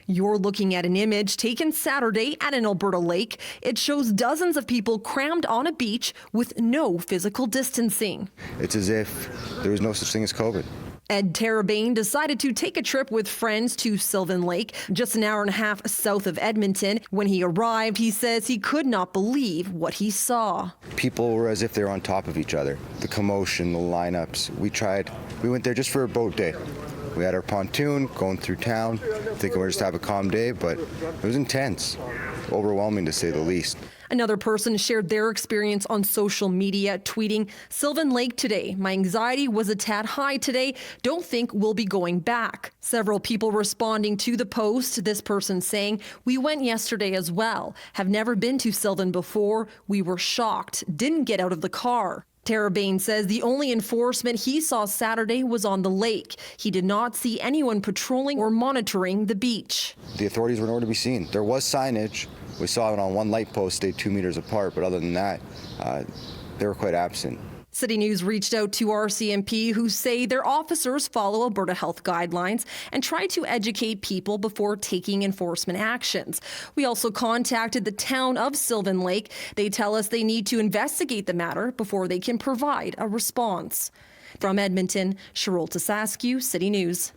You're looking at an image taken Saturday at an Alberta lake. It shows dozens of people crammed on a beach with no physical distancing. It's as if there was no such thing as COVID. Ed Terabane decided to take a trip with friends to Sylvan Lake, just an hour and a half south of Edmonton. When he arrived, he says he could not believe what he saw. People were as if they were on top of each other. The commotion, the lineups. We went there just for a boat day. We had our pontoon going through town, thinking we were just to have a calm day, but it was intense, overwhelming to say the least. Another person shared their experience on social media, tweeting, "Sylvan Lake today. My anxiety was a tad high today. Don't think we'll be going back." Several people responding to the post, this person saying, "We went yesterday as well. Have never been to Sylvan before. We were shocked. Didn't get out of the car." Terabane says the only enforcement he saw Saturday was on the lake. He did not see anyone patrolling or monitoring the beach. The authorities were nowhere to be seen. There was signage. We saw it on one light post, stayed 2 meters apart, but other than that, they were quite absent. City News reached out to RCMP, who say their officers follow Alberta health guidelines and try to educate people before taking enforcement actions. We also contacted the town of Sylvan Lake. They tell us they need to investigate the matter before they can provide a response. From Edmonton, Sarolta Saskiw, City News.